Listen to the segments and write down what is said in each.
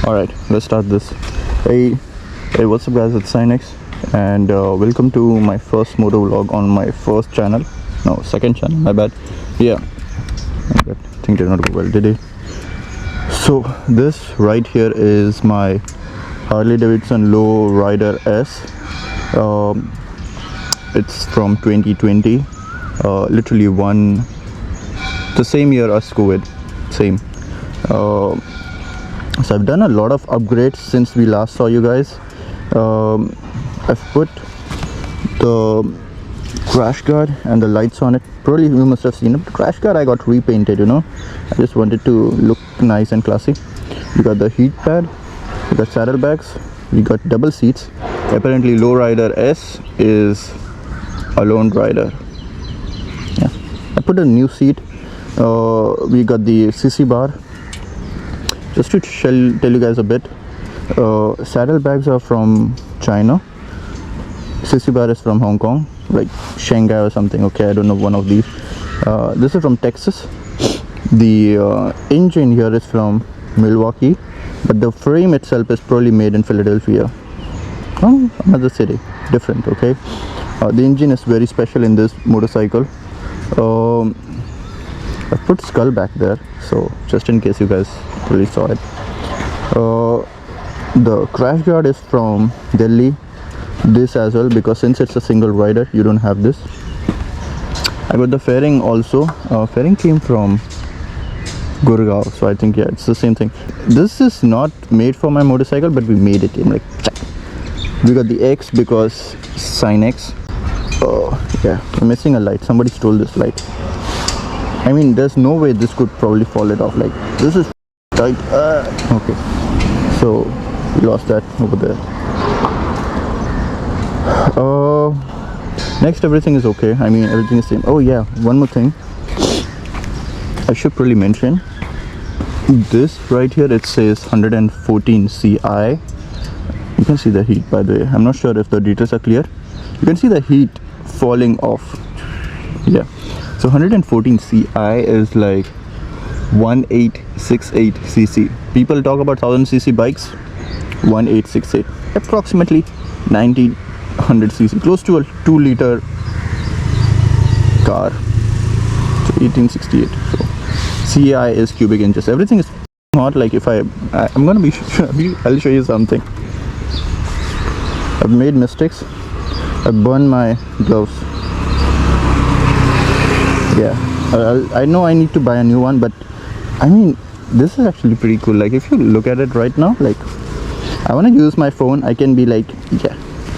Alright, let's start this. Hey, what's up guys, it's Cyanex and welcome to my first moto vlog on my first channel. No, second channel, my bad. Yeah, that thing did not go well, did it? So this right here is my Harley Davidson Low Rider S. It's from 2020, literally the same year as COVID, same. So I've done a lot of upgrades since we last saw you guys. I've put the crash guard and the lights on it. Probably you must have seen it. The crash guard I got repainted, you know. I just wanted to look nice and classy. We got the heat pad, we got saddlebags, we got double seats. Apparently Low Rider S is a lone rider. Yeah, I put a new seat. We got the CC bar. Just to tell you guys a bit, saddlebags are from China, CC bar is from Hong Kong, like Shanghai or something. Okay, I don't know, one of these. This is from Texas. The engine here is from Milwaukee, but the frame itself is probably made in Philadelphia. Another city, different. Okay, the engine is very special in this motorcycle. I put skull back there, so just in case you guys really saw it. The crash guard is from Delhi. This as well, because since it's a single rider, you don't have this. I got the fairing also. Fairing came from Gurgaon, so I think yeah, it's the same thing. This is not made for my motorcycle, but we made it in like. We got the X because Cyanex. Yeah, we're missing a light. Somebody stole this light. I mean, there's no way this could probably fall it off. Like, this is tight. Okay, so we lost that over there. Next, everything is okay. I mean, everything is same. Oh yeah, one more thing I should probably mention. This right here, it says 114 CI. You can see the heat, by the way. I'm not sure if the details are clear. You can see the heat falling off. Yeah, so 114 CI is like 1868 cc. People talk about 1000 cc bikes. 1868, approximately 1900 cc, close to a 2-liter car. So 1868. So CI is cubic inches. Everything is hot. Like, if I'm gonna be I'll show you something. I've made mistakes. I burned my gloves. Yeah, I know I need to buy a new one, but I mean, this is actually pretty cool. Like, if you look at it right now, like, I want to use my phone. I can be like, yeah,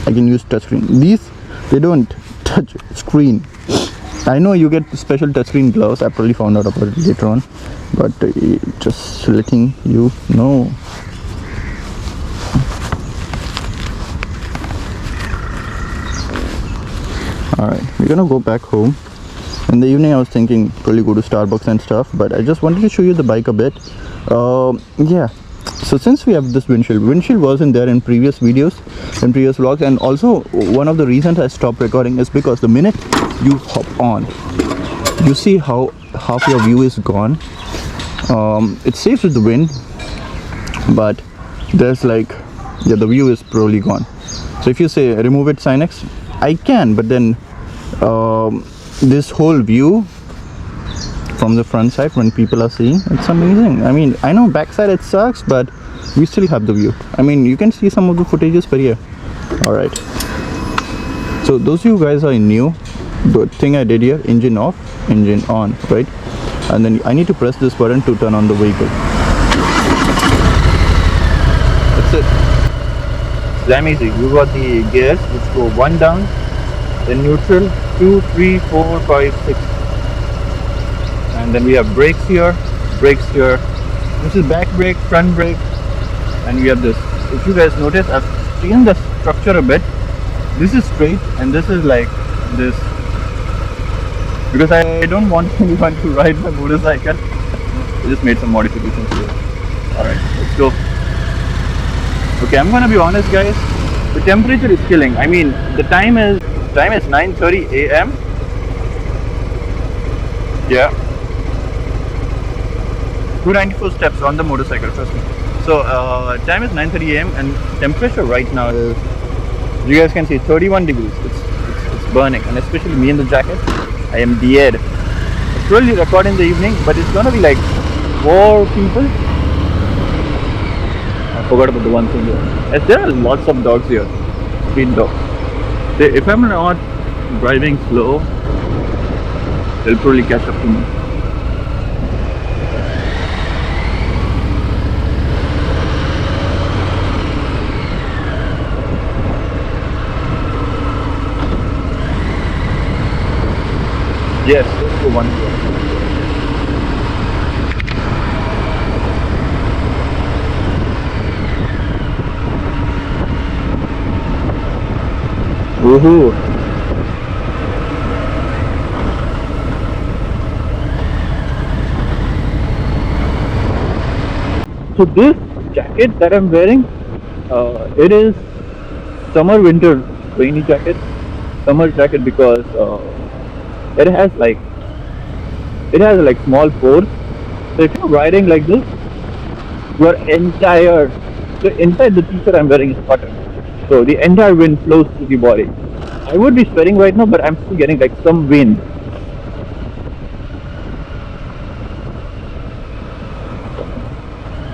I can use touchscreen. These, they don't touch screen. I know you get special touchscreen gloves. I probably found out about it later on, but just letting you know. Alright, we're gonna go back home. In the evening I was thinking probably go to Starbucks and stuff, but I just wanted to show you the bike a bit. Yeah, so since we have this windshield wasn't there in previous videos, in previous vlogs, and also one of the reasons I stopped recording is because the minute you hop on, you see how half your view is gone. It saves with the wind, but there's like, yeah, the view is probably gone. So if you say remove it, Cyanex, I can, but then this whole view from the front side when people are seeing, it's amazing. I mean, I know backside it sucks, but we still have the view. I mean, you can see some of the footages per year. Alright, so those of you guys are new, the thing I did here, engine off, engine on, right? And then I need to press this button to turn on the vehicle. That's it. It's damn easy. You got the gears which go 1 down, then neutral, 2, 3, 4, 5, 6, and then we have brakes here. This is back brake, front brake, and we have this. If you guys notice, I've changed the structure a bit. This is straight and this is like this, because I don't want anyone to ride my motorcycle. I just made some modifications here. Alright, let's go. Okay, I'm gonna be honest guys, the temperature is killing. I mean, the time is 9:30 a.m. Yeah, 294 steps on the motorcycle, trust me. So time is 9:30 a.m. and temperature right now is, you guys can see, 31 degrees. It's burning, and especially me in the jacket, I am dead. It's really record in the evening, but it's gonna be like 4 people. I forgot about the one thing here. Yes, there are lots of dogs here, street dogs. If I'm not driving slow, they'll probably catch up to me. Yes, let's go one more. Woohoo! So this jacket that I'm wearing, it is summer winter rainy jacket. Summer jacket because it has like small pores. So if you're riding like this, your entire, so inside the t-shirt I'm wearing is cotton. So the entire wind flows to the body. I would be sweating right now, but I'm still getting like some wind.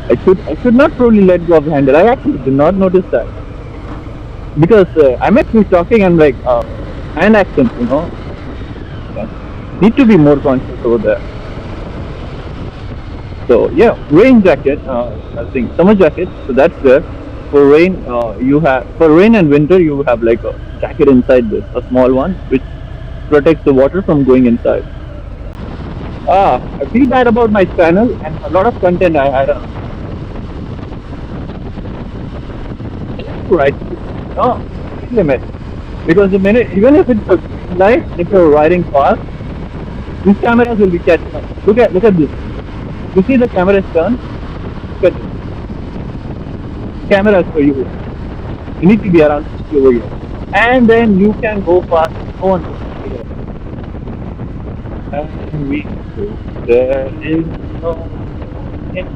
I should not probably let go of the handle. I actually did not notice that because I'm actually talking and like hand accent, you know. Yeah. Need to be more conscious over there. So yeah, rain jacket. I think summer jacket. So that's there. For rain, for rain and winter you have like a jacket inside this, a small one, which protects the water from going inside. I feel bad about my channel and a lot of content I had. Right. No, speed limit. Because the minute, even if it's a light, if you're riding fast, these cameras will be catching up. Look at this. You see the cameras turn? Look at this. Cameras for you. You need to be around 60 over here. And then you can go fast. Go on. And we go. There is no end.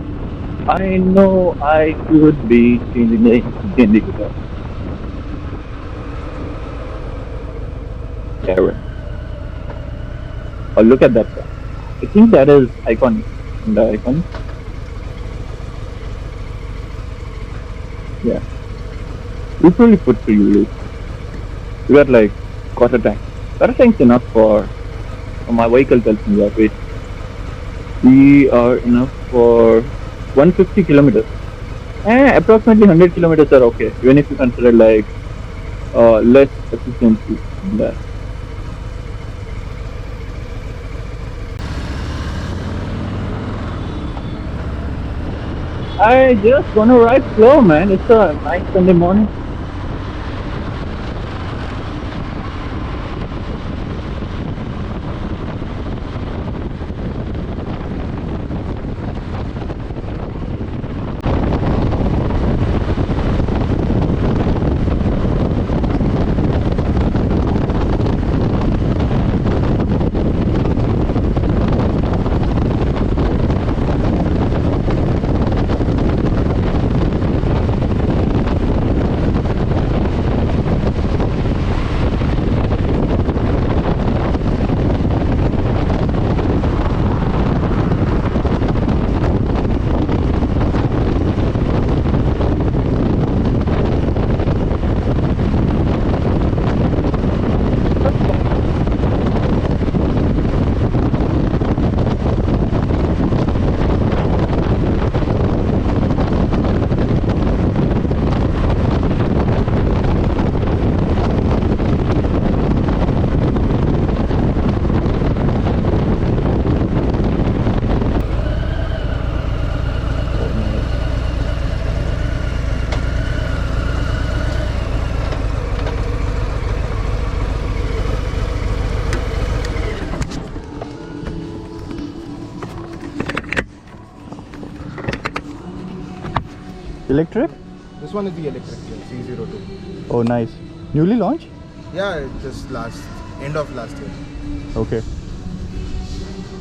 I know I could be changing the guitar. Karen. Oh, look at that car. I think that is iconic. The icon. Yeah. We probably put to use. We got like quarter tank. Quarter tank's enough for my vehicle tells me that. Wait. We are enough for 150 kilometers. Approximately 100 kilometers are okay, even if you consider like less efficiency in that. I just wanna ride slow, man. It's a nice Sunday morning. Electric? This one is the electric C02. Oh, nice. Newly launched? Yeah, it just end of last year. Okay.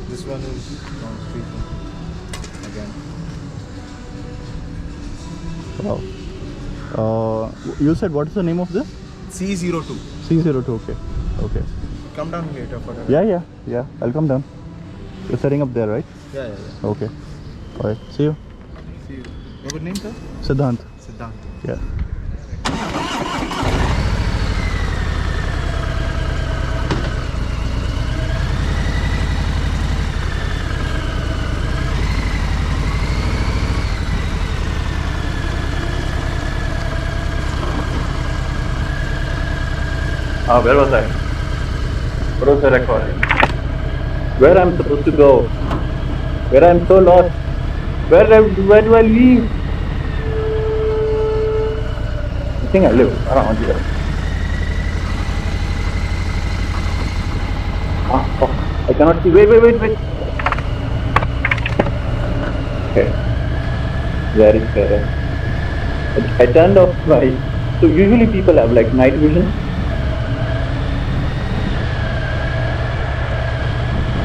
This one is on street again. Wow. You said what is the name of this? C02. C02. Okay. Okay. Come down later for that. Yeah. I'll come down. You're setting up there, right? Yeah. Okay. All right. See you. See you. Your good name, sir? Siddhant. Siddhant. Yeah. Where was I? What was the record? Where I'm supposed to go? Where I'm so lost? Where do I leave? I think I live around here. I cannot see. Wait. Okay. Very scary. I turned off my. So usually people have like night vision.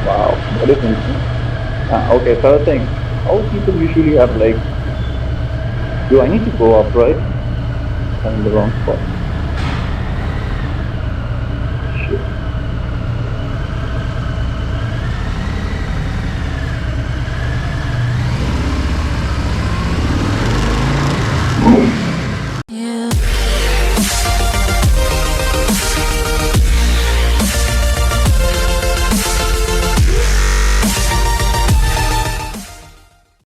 Wow, what is interesting? Okay, first thing, how people usually have like, do I need to go up, right? I'm in the wrong spot.